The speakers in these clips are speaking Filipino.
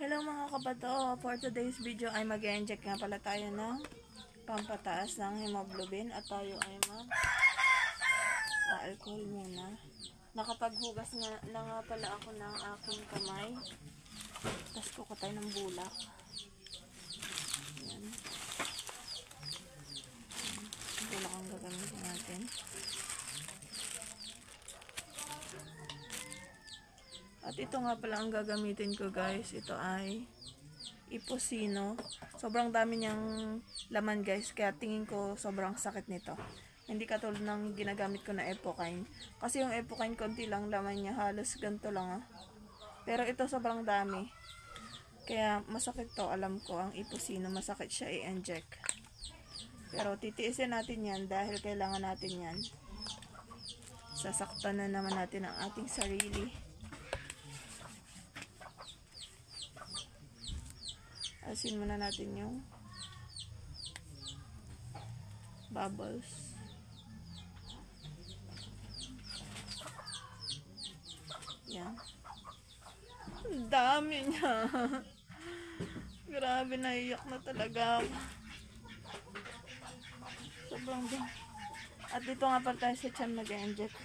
Hello mga kabato, for today's video ay mag-inject nga pala tayo ng pampataas ng hemoglobin at tayo ay mag-alcohol muna. Nakapaghugas na nga pala ako ng aking kamay. Tapos kukutay ng bulak. Yan. Bulak ang gagamitin natin. At ito nga pala ang gagamitin ko guys. Ito ay Ipocino. Sobrang dami niyang laman guys. Kaya tingin ko sobrang sakit nito. Hindi katulad ng ginagamit ko na Epocaine. Kasi yung Epocaine konti lang laman niya. Halos ganito lang . Pero ito sobrang dami. Kaya masakit to. Alam ko ang Ipocino. Masakit siya i-inject. Pero titiisin natin yan dahil kailangan natin yan. Sasaktan na naman natin ang ating sarili. Asin muna natin yung bubbles. Yan. Ang dami niya. Grabe, naiyak na talaga ako. Sobrang dami. At dito nga pala tayo sa tiyan mag-inject.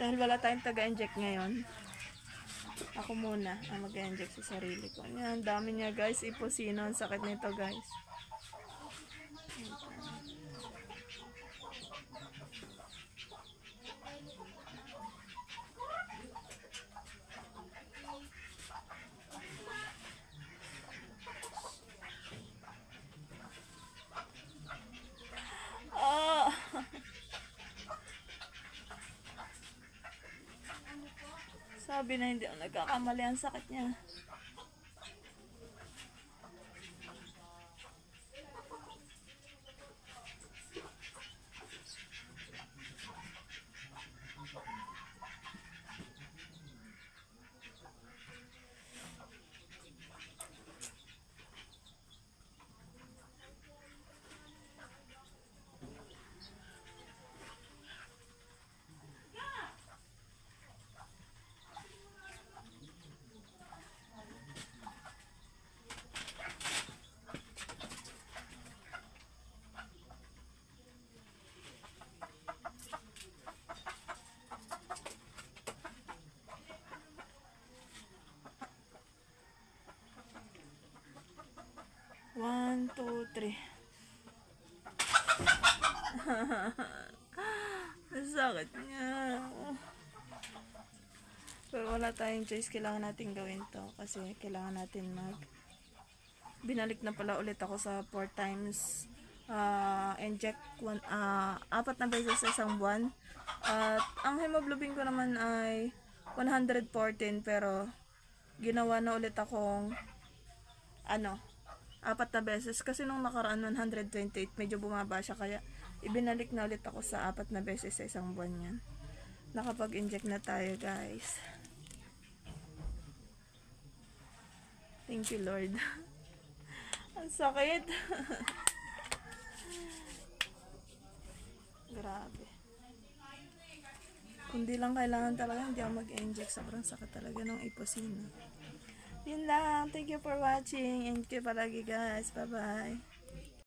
Dahil wala tayong taga-inject ngayon, ako muna ang mag-inject sa sarili ko. Yan, dami niya guys. Ipocino. Ang sakit nito guys. Sabi na hindi ako nagkakamali, ang sakit niya. One, two, three. Ang sakit niya. Pero wala tayong choice. Kailangan natin gawin to. Kasi kailangan natin binalik na pala ulit ako sa 4 times inject 4 na beses sa isang buwan. At ang hemoglobin ko naman ay 114. Pero ginawa na ulit akong 4 na beses. Kasi nung nakaraan 128, medyo bumaba siya. Kaya ibinalik na ulit ako sa 4 na beses sa isang buwan yan. Nakapag-inject na tayo guys. Thank you Lord. Ang sakit. Grabe. Kundi lang kailangan talaga hindi ako mag-inject. Sobrang sakit talaga ng Ipocino. Yun lang. Thank you for watching. Thank you palagi guys. Bye bye.